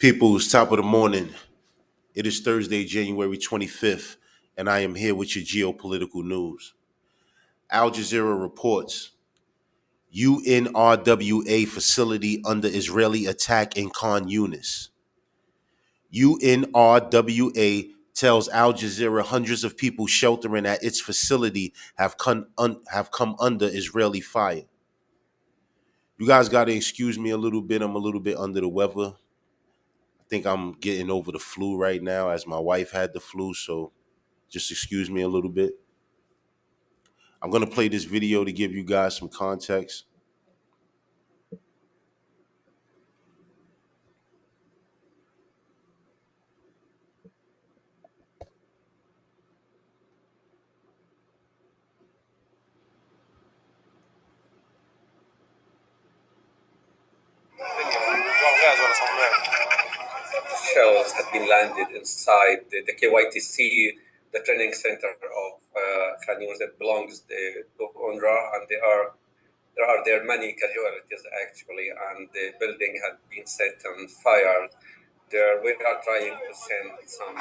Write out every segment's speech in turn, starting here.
People's top of the morning. It is Thursday, January 25th, and I am here with your geopolitical news. Al Jazeera reports UNRWA facility under Israeli attack in Khan Yunis. UNRWA tells Al Jazeera hundreds of people sheltering at its facility have come under Israeli fire. You guys got to excuse me a little bit. I'm a little bit under the weather. I think I'm getting over the flu right now, as my wife had the flu, so just excuse me a little bit. I'm going to play this video to give you guys some context. Shells had been landed inside the KYTC, the training center of Khan Younis that belongs to UNRWA, and there are many casualties actually, and the building had been set on fire. We are trying to send some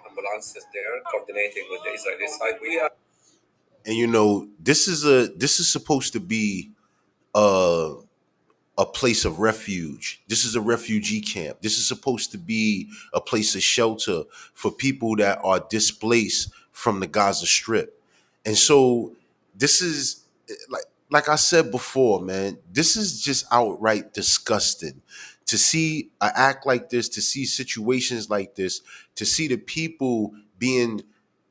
ambulances there, coordinating with the Israeli side. And this is supposed to be a a place of refuge. This is a refugee camp. This is supposed to be a place of shelter for people that are displaced from the Gaza Strip. And so this is like I said before, man, this is just outright disgusting to see an act like this, to see situations like this, to see the people being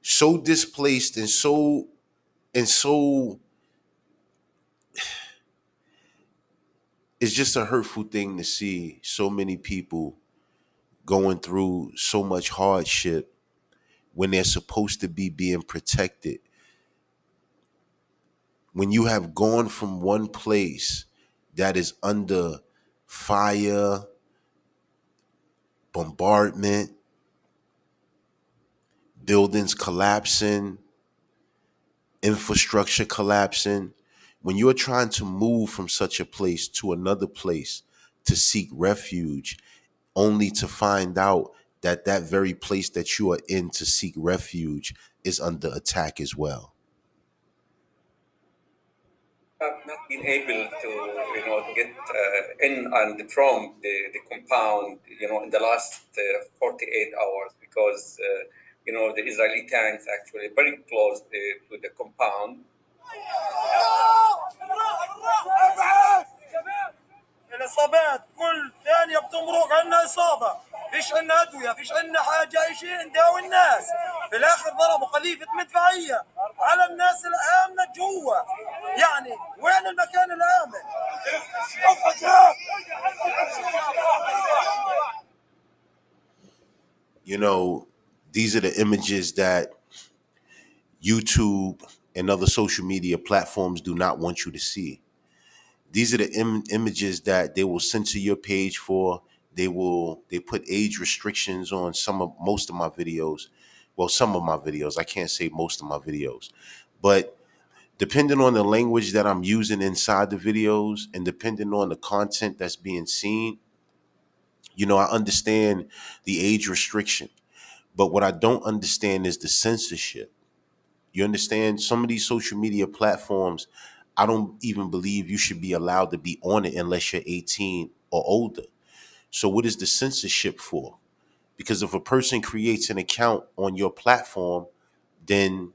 so displaced and so it's just a hurtful thing to see so many people going through so much hardship when they're supposed to be being protected. When you have gone from one place that is under fire, bombardment, buildings collapsing, infrastructure collapsing, when you're trying to move from such a place to another place to seek refuge, only to find out that that very place that you are in to seek refuge is under attack as well. Have not been able to, get in and from the compound, in the last 48 hours because, the Israeli tanks actually very close to the compound. الاصابات كل ثانيه بتمرق عنا اصابه، فيش عنا ادويه، فيش عنا حاجه، اي شيء نداوي الناس. في الاخر ضربوا قذيفه مدفعيه على الناس الامنه جوا. يعني وين المكان الامن؟ You know, these are the images that YouTube and other social media platforms do not want you to see. These are the images that they will censor your page for. They put age restrictions on most of my videos. Well, some of my videos. I can't say most of my videos. But depending on the language that I'm using inside the videos and depending on the content that's being seen, I understand the age restriction. But what I don't understand is the censorship. You understand? Some of these social media platforms, I don't even believe you should be allowed to be on it unless you're 18 or older. So what is the censorship for? Because if a person creates an account on your platform, then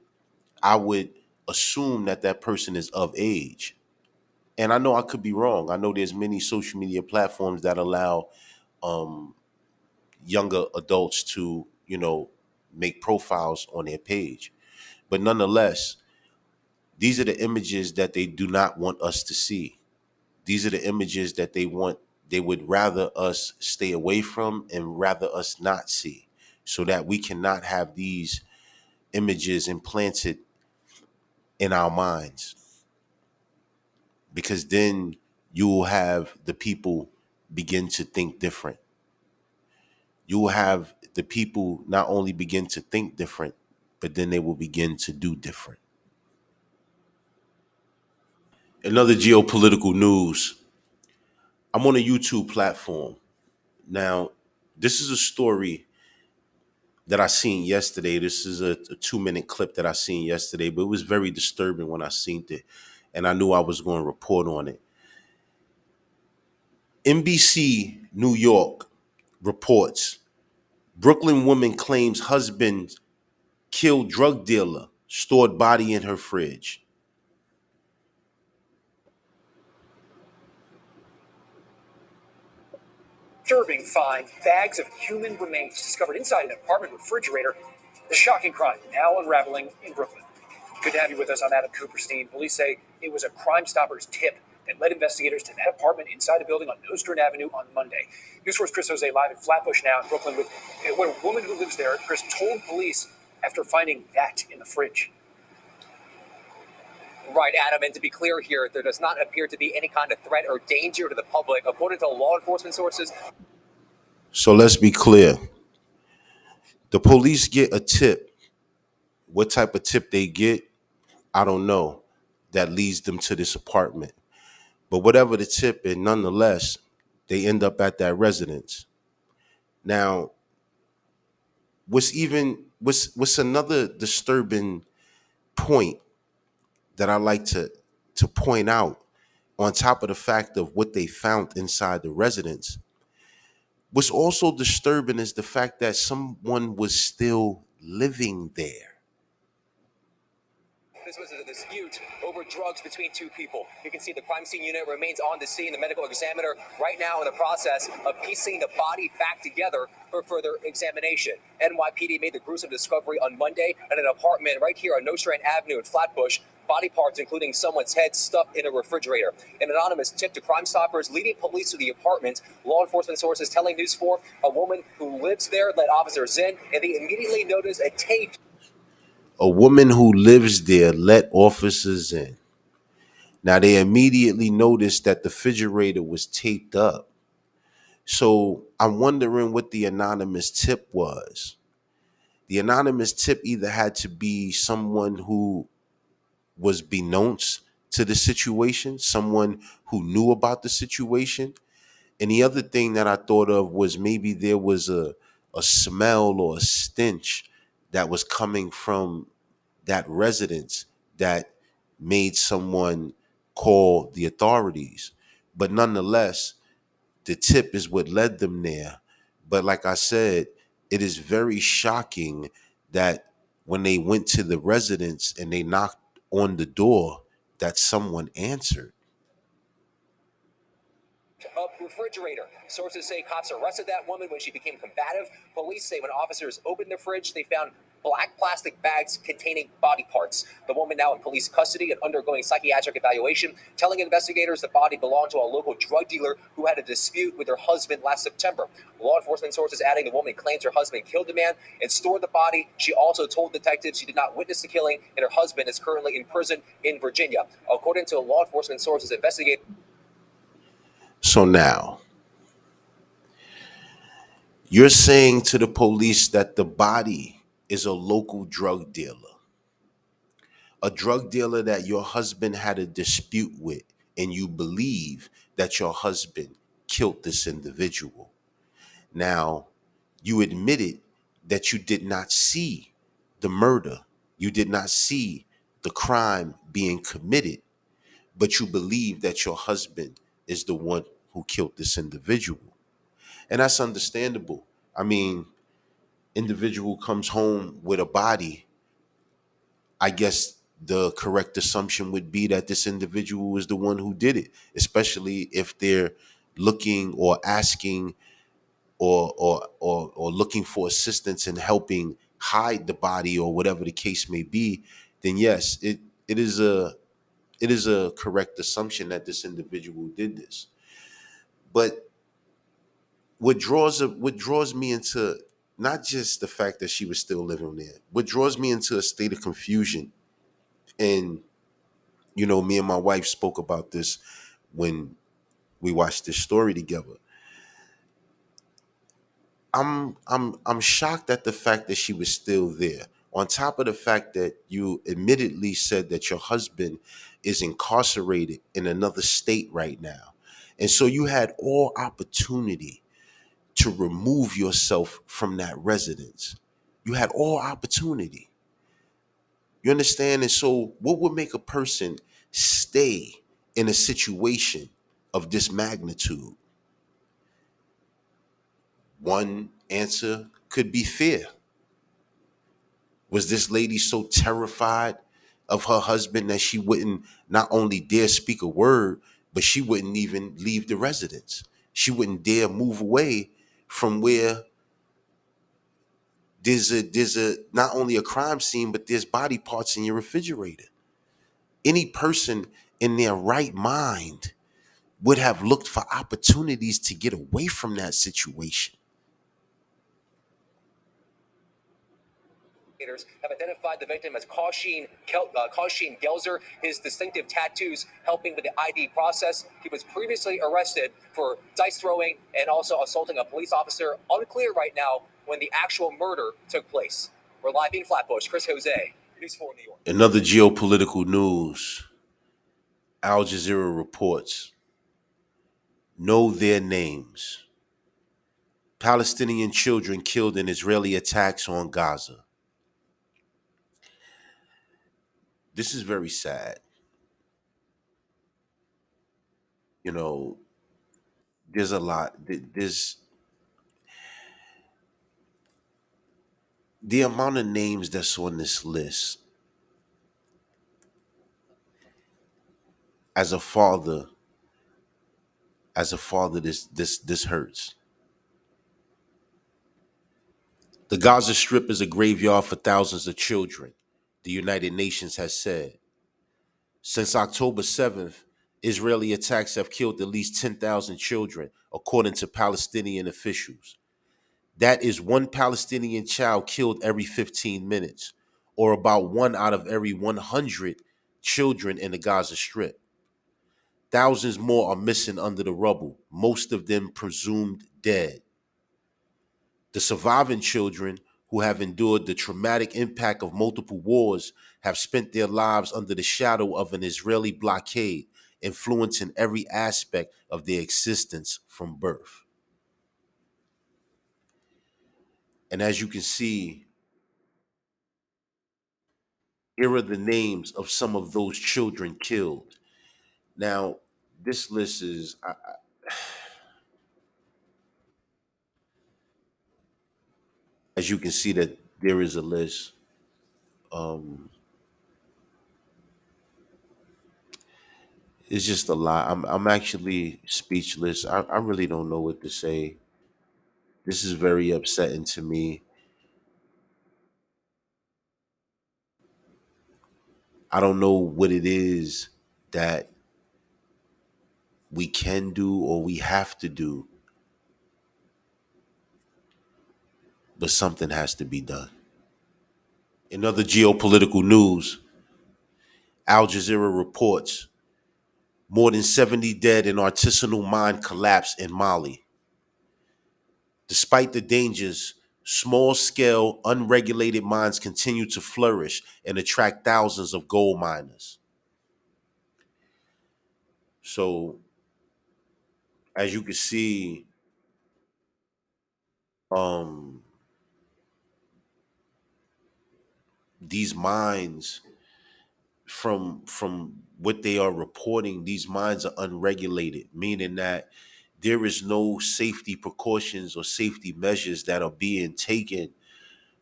I would assume that that person is of age. And I know I could be wrong. I know there's many social media platforms that allow um, younger adults to, make profiles on their page. But nonetheless, these are the images that they do not want us to see. These are the images that they would rather us stay away from and rather us not see, so that we cannot have these images implanted in our minds. Because then you will have the people begin to think different. You will have the people not only begin to think different, but then they will begin to do different. Another geopolitical news. I'm on a YouTube platform. Now, This is a story that I seen yesterday. This is a 2 minute clip that I seen yesterday, but it was very disturbing when I seen it, and I knew I was going to report on it. NBC New York reports Brooklyn woman claims husband killed drug dealer, stored body in her fridge. Disturbing find bags of human remains discovered inside an apartment refrigerator. The shocking crime now unraveling in Brooklyn. Good to have you with us. I'm Adam Cooperstein. Police say it was a Crime Stoppers tip that led investigators to that apartment inside a building on Nostrand Avenue on Monday. News Force Chris Jose live in Flatbush now in Brooklyn with where a woman who lives there, Chris, told police after finding that in the fridge. Right, Adam. And to be clear here, there does not appear to be any kind of threat or danger to the public, according to law enforcement sources. So let's be clear. The police get a tip. What type of tip they get, I don't know. That leads them to this apartment. But whatever the tip is, nonetheless, they end up at that residence. Now, what's another disturbing point that I like to point out, on top of the fact of what they found inside the residence, what's also disturbing is the fact that someone was still living there. This was a dispute over drugs between two people. You can see the crime scene unit remains on the scene. The medical examiner right now in the process of piecing the body back together for further examination. NYPD made the gruesome discovery on Monday at an apartment right here on Nostrand Avenue in Flatbush. Body parts, including someone's head, stuffed in a refrigerator. An anonymous tip to Crime Stoppers leading police to the apartment. Law enforcement sources telling News 4 a woman who lives there let officers in, and they immediately noticed a tape. A woman who lives there let officers in. Now they immediately noticed that the refrigerator was taped up. So I'm wondering what the anonymous tip was. The anonymous tip either had to be someone who was beknownst to the situation, someone who knew about the situation. And the other thing that I thought of was maybe there was a smell or a stench that was coming from that residence that made someone call the authorities. But nonetheless, the tip is what led them there. But like I said, it is very shocking that when they went to the residence and they knocked on the door, that someone answered. Refrigerator. Sources say cops arrested that woman when she became combative. Police say when officers opened the fridge, they found black plastic bags containing body parts. The woman now in police custody and undergoing psychiatric evaluation, telling investigators the body belonged to a local drug dealer who had a dispute with her husband last September. Law enforcement sources adding the woman claims her husband killed the man and stored the body. She also told detectives she did not witness the killing, and her husband is currently in prison in Virginia. According to law enforcement sources, investigators. So now you're saying to the police that the body is a local drug dealer, a drug dealer that your husband had a dispute with, and you believe that your husband killed this individual. Now, you admitted that you did not see the murder, you did not see the crime being committed, but you believe that your husband is the one who killed this individual. And that's understandable. I mean, individual comes home with a body, I guess the correct assumption would be that this individual is the one who did it, especially if they're looking or asking or looking for assistance in helping hide the body or whatever the case may be. Then yes, it is a correct assumption that this individual did this. But what draws me into not just the fact that she was still living there, what draws me into a state of confusion, and me and my wife spoke about this when we watched this story together. I'm shocked at the fact that she was still there. On top of the fact that you admittedly said that your husband is incarcerated in another state right now. And so you had all opportunity to remove yourself from that residence. You had all opportunity. You understand? And so, what would make a person stay in a situation of this magnitude? One answer could be fear. Was this lady so terrified of her husband that she wouldn't not only dare speak a word, but she wouldn't even leave the residence? She wouldn't dare move away from where there's a not only a crime scene, but there's body parts in your refrigerator. Any person in their right mind would have looked for opportunities to get away from that situation. Have identified the victim as Kausheen Gelzer. His distinctive tattoos helping with the ID process. He was previously arrested for dice throwing and also assaulting a police officer. Unclear right now when the actual murder took place. We're live in Flatbush. Chris Jose, News 4 New York. Another geopolitical news. Al Jazeera reports, know their names. Palestinian children killed in Israeli attacks on Gaza. This is very sad. You know, there's a lot. There's the amount of names that's on this list. As a father, this hurts. The Gaza Strip is a graveyard for thousands of children, the United Nations has said. Since October 7th, Israeli attacks have killed at least 10,000 children, according to Palestinian officials. That is one Palestinian child killed every 15 minutes, or about one out of every 100 children in the Gaza Strip. Thousands more are missing under the rubble, most of them presumed dead. The surviving children, who have endured the traumatic impact of multiple wars, have spent their lives under the shadow of an Israeli blockade, influencing every aspect of their existence from birth. And as you can see, here are the names of some of those children killed. Now, this list is, as you can see, that there is a list. Um, it's just a lot. I'm actually speechless. I really don't know what to say. This is very upsetting to me. I don't know what it is that we can do or we have to do, but something has to be done. In other geopolitical news, Al Jazeera reports more than 70 dead in artisanal mine collapse in Mali. Despite the dangers, small scale, unregulated mines continue to flourish and attract thousands of gold miners. So, as you can see, um, these mines, from what they are reporting, these mines are unregulated, meaning that there is no safety precautions or safety measures that are being taken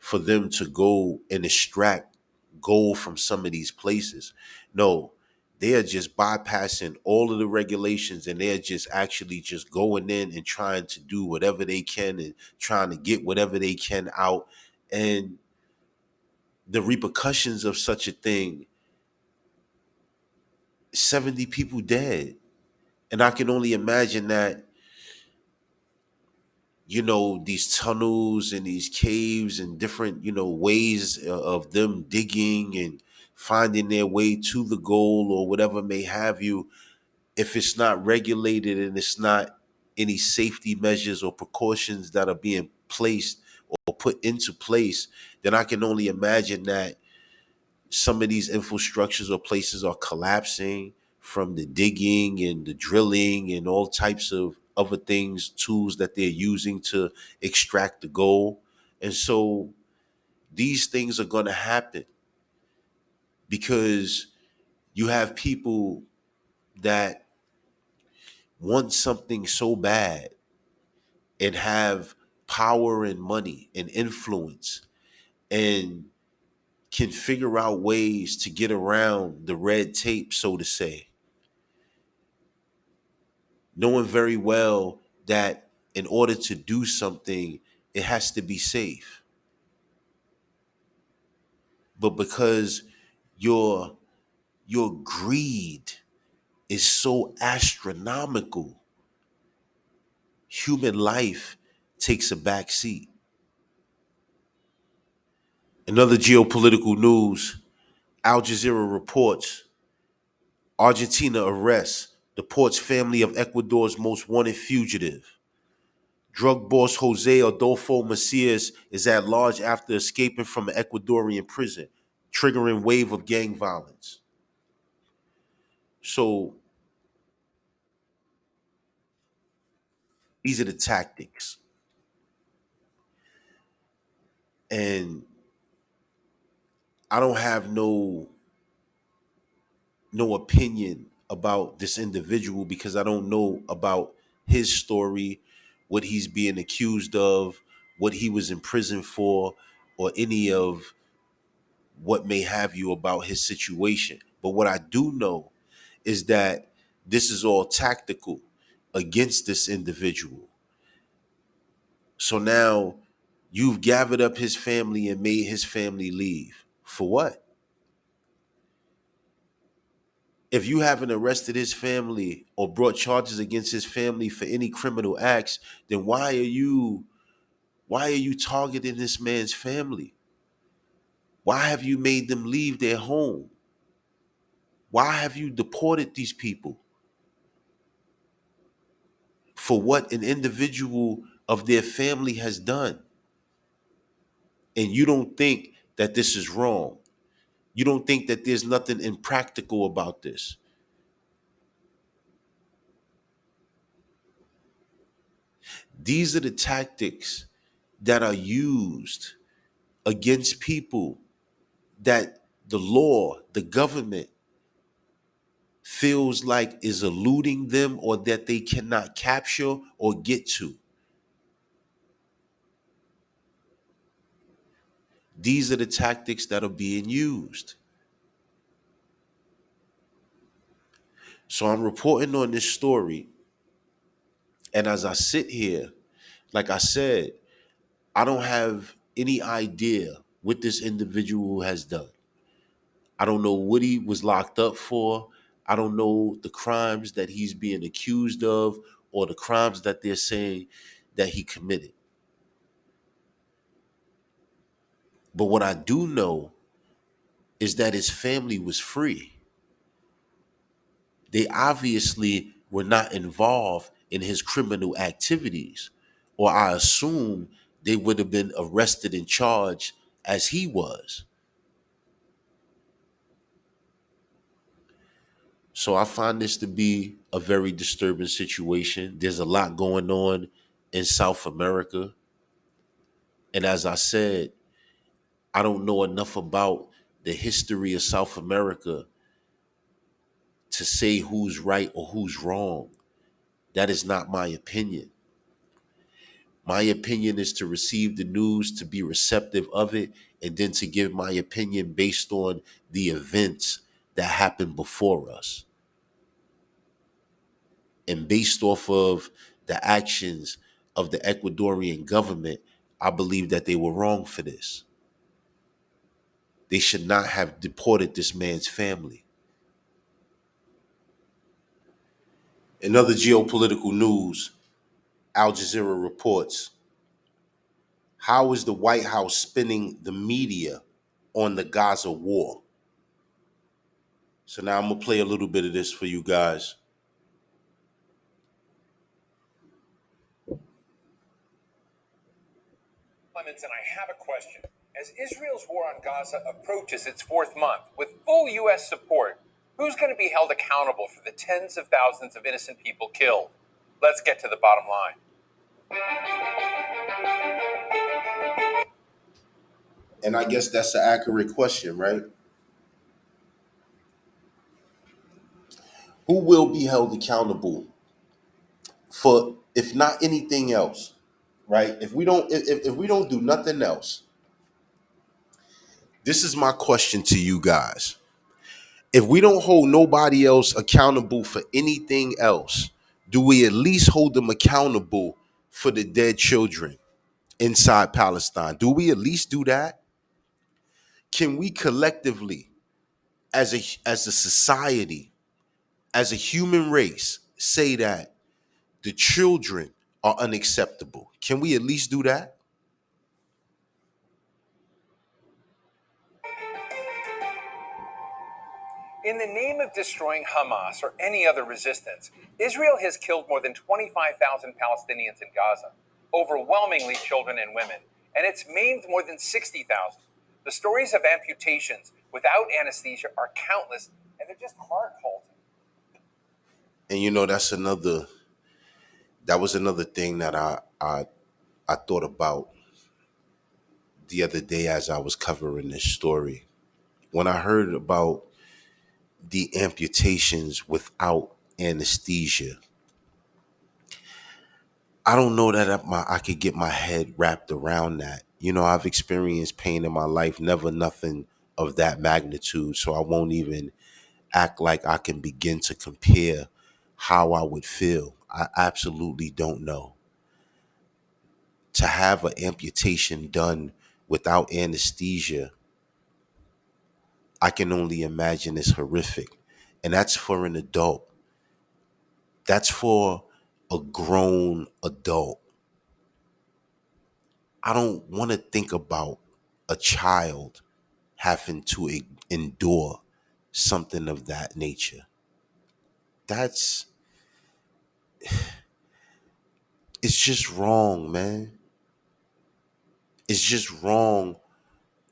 for them to go and extract gold from some of these places. No, they are just bypassing all of the regulations, and they're just actually just going in and trying to do whatever they can and trying to get whatever they can out. And the repercussions of such a thing, 70 people dead. And I can only imagine that, these tunnels and these caves and different, ways of them digging and finding their way to the goal or whatever may have you. If it's not regulated and it's not any safety measures or precautions that are being placed or put into place, then I can only imagine that some of these infrastructures or places are collapsing from the digging and the drilling and all types of other things, tools that they're using to extract the gold. And so these things are going to happen because you have people that want something so bad and have power and money and influence and can figure out ways to get around the red tape, so to say, knowing very well that in order to do something, it has to be safe. But because your your greed is so astronomical, human life takes a back seat. Another geopolitical news, Al Jazeera reports Argentina arrests, deports family of Ecuador's most wanted fugitive. Drug boss Jose Adolfo Macias is at large after escaping from an Ecuadorian prison, triggering wave of gang violence. So these are the tactics. And I don't have no opinion about this individual because I don't know about his story, what he's being accused of, what he was in prison for, or any of what may have you about his situation. But what I do know is that this is all tactical against this individual. So now you've gathered up his family and made his family leave. For what? If you haven't arrested his family or brought charges against his family for any criminal acts, then why are you targeting this man's family? Why have you made them leave their home? Why have you deported these people? For what an individual of their family has done. And you don't think that this is wrong. You don't think that there's nothing impractical about this. These are the tactics that are used against people that the law, the government feels like is eluding them or that they cannot capture or get to. These are the tactics that are being used. So I'm reporting on this story. And as I sit here, like I said, I don't have any idea what this individual has done. I don't know what he was locked up for. I don't know the crimes that he's being accused of or the crimes that they're saying that he committed. But what I do know is that his family was free. They obviously were not involved in his criminal activities, or I assume they would have been arrested and charged as he was. So I find this to be a very disturbing situation. There's a lot going on in South America. And as I said, I don't know enough about the history of South America to say who's right or who's wrong. That is not my opinion. My opinion is to receive the news, to be receptive of it, and then to give my opinion based on the events that happened before us. And based off of the actions of the Ecuadorian government, I believe that they were wrong for this. They should not have deported this man's family. In other geopolitical news, Al Jazeera reports, how is the White House spinning the media on the Gaza war? So now I'm going to play a little bit of this for you guys. Clements, and I have a question. As Israel's war on Gaza approaches its fourth month, with full U.S. support, who's going to be held accountable for the tens of thousands of innocent people killed? Let's get to the bottom line. And I guess that's an accurate question, right? Who will be held accountable for, if not anything else, right? If we don't do nothing else, this is my question to you guys. If we don't hold nobody else accountable for anything else, do we at least hold them accountable for the dead children inside Palestine? Do we at least do that? Can we collectively, as a society, as a human race, say that the children are unacceptable? Can we at least do that? In the name of destroying Hamas or any other resistance, Israel has killed more than 25,000 Palestinians in Gaza, overwhelmingly children and women, and it's maimed more than 60,000. The stories of amputations without anesthesia are countless, and they're just heart-halting. And that was another thing that I thought about the other day as I was covering this story. When I heard about the amputations without anesthesia, I don't know that I could get my head wrapped around that. I've experienced pain in my life, never nothing of that magnitude. So I won't even act like I can begin to compare how I would feel. I absolutely don't know. To have an amputation done without anesthesia, I can only imagine it's horrific. And that's for an adult. That's for a grown adult. I don't want to think about a child having to endure something of that nature. That's It's just wrong, man. It's just wrong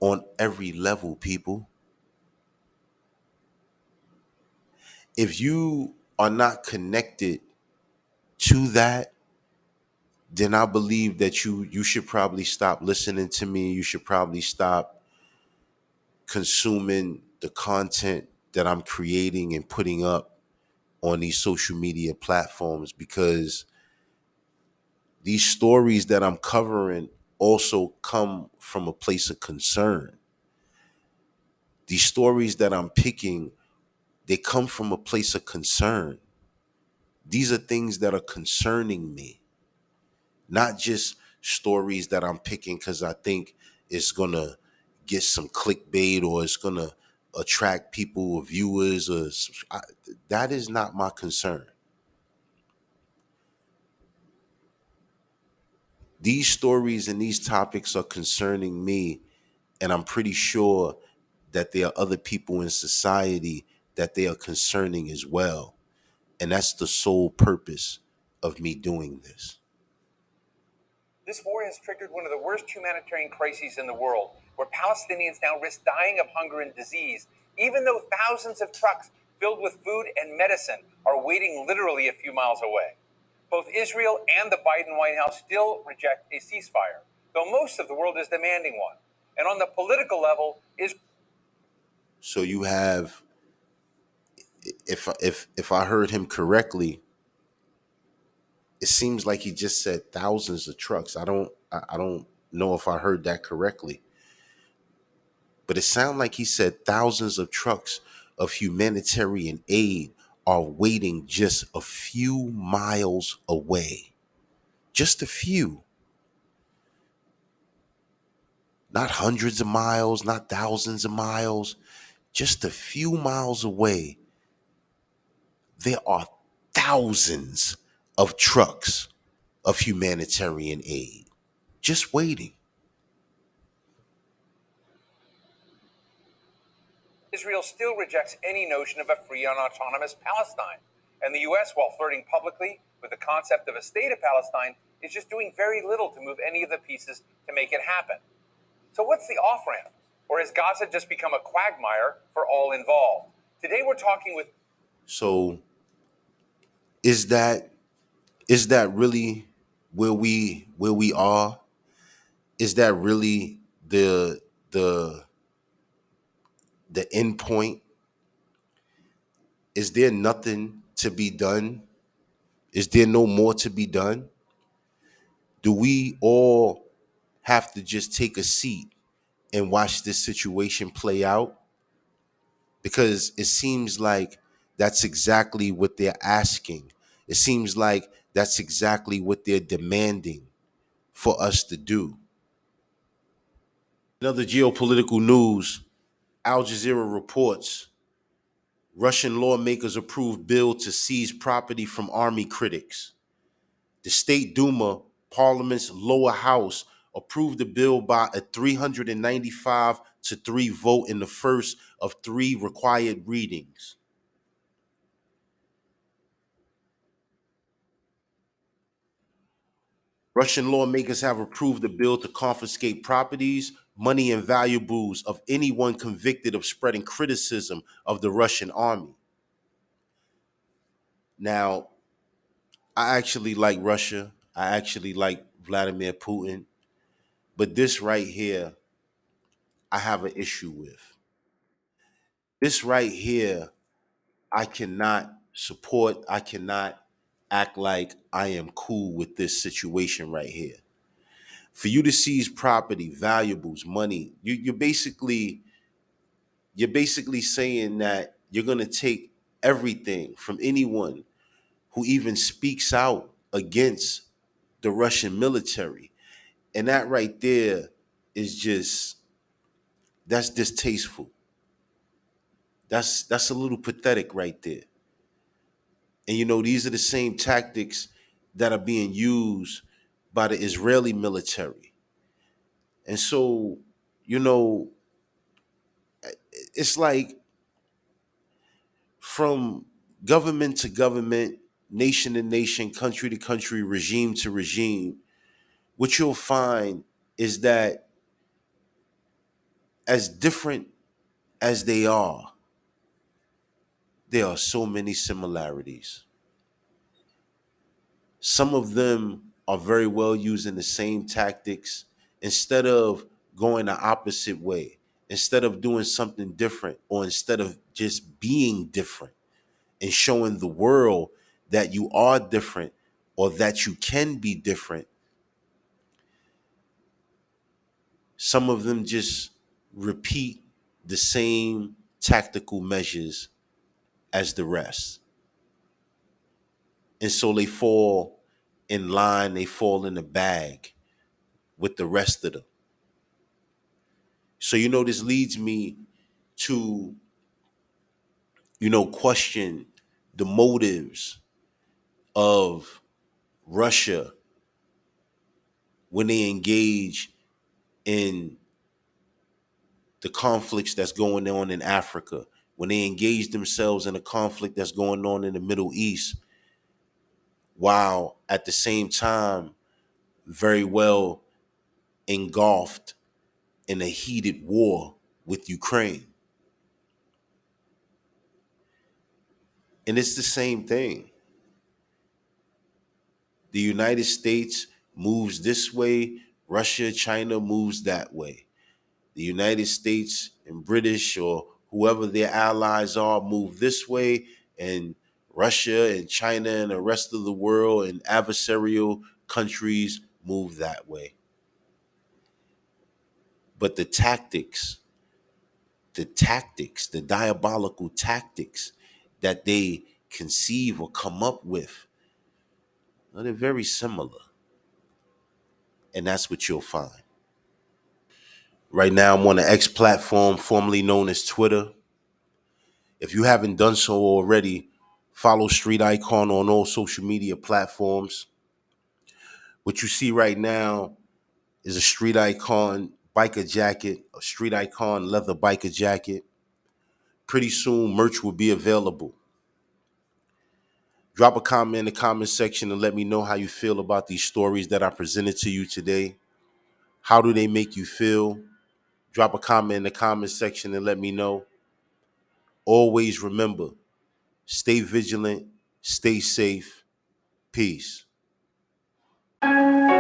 on every level, people. If you are not connected to that, then I believe that you should probably stop listening to me. You should probably stop consuming the content that I'm creating and putting up on these social media platforms, because these stories that I'm covering also come from a place of concern. These stories that I'm picking, they come from a place of concern. These are things that are concerning me, not just stories that I'm picking because I think it's going to get some clickbait or it's going to attract people or viewers. That is not my concern. These stories and these topics are concerning me, and I'm pretty sure that there are other people in society that they are concerning as well. And that's the sole purpose of me doing this. This war has triggered one of the worst humanitarian crises in the world, where Palestinians now risk dying of hunger and disease, even though thousands of trucks filled with food and medicine are waiting literally a few miles away. Both Israel and the Biden White House still reject a ceasefire, though most of the world is demanding one. And on the political level, So you have, if I heard him correctly, it seems like he just said thousands of trucks. I don't know if I heard that correctly, but it sounded like he said thousands of trucks of humanitarian aid are waiting just a few miles away. Just a few. Not hundreds of miles, not thousands of miles, just a few miles away. There are thousands of trucks of humanitarian aid just waiting. Israel still rejects any notion of a free and autonomous Palestine. And the U.S., while flirting publicly with the concept of a state of Palestine, is just doing very little to move any of the pieces to make it happen. So what's the off-ramp? Or has Gaza just become a quagmire for all involved? Today we're talking with... So is that Is that really where we are? Is that really the the end point? Is there nothing to be done? Is there no more to be done? Do we all have to just take a seat and watch this situation play out? Because it seems like that's exactly what they're asking. It seems like that's exactly what they're demanding for us to do. In other geopolitical news, Al Jazeera reports Russian lawmakers approve bill to seize property from army critics. The State Duma, Parliament's lower house, approved the bill by a 395 to 3 vote in the first of 3 required readings. Russian lawmakers have approved a bill to confiscate properties, money, and valuables of anyone convicted of spreading criticism of the Russian army. Now, I actually like Russia. I actually like Vladimir Putin. But this right here, I have an issue with. This right here, I cannot support, I cannot act like I am cool with this situation right here. For you to seize property, valuables, money, you're basically saying that you're gonna take everything from anyone who even speaks out against the Russian military. And that right there is just that's distasteful. That's a little pathetic right there. And these are the same tactics that are being used by the Israeli military. And so, you know, it's like from government to government, nation to nation, country to country, regime to regime, what you'll find is that as different as they are, there are so many similarities. Some of them are very well using the same tactics instead of going the opposite way, instead of doing something different, or instead of just being different and showing the world that you are different or that you can be different. Some of them just repeat the same tactical measures as the rest. And so they fall in line, they fall in the bag with the rest of them. So, this leads me to, question the motives of Russia when they engage in the conflicts that's going on in Africa, when they engage themselves in a conflict that's going on in the Middle East, while at the same time very well engulfed in a heated war with Ukraine. And it's the same thing. The United States moves this way, Russia, China moves that way. The United States and British or whoever their allies are move this way, and Russia and China and the rest of the world and adversarial countries move that way. But the diabolical tactics that they conceive or come up with, they're very similar. And that's what you'll find. Right now, I'm on the X platform, formerly known as Twitter. If you haven't done so already, follow Street Icon on all social media platforms. What you see right now is a Street Icon biker jacket, a Street Icon leather biker jacket. Pretty soon, merch will be available. Drop a comment in the comment section and let me know how you feel about these stories that I presented to you today. How do they make you feel? Drop a comment in the comment section and let me know. Always remember, stay vigilant, stay safe. Peace. you.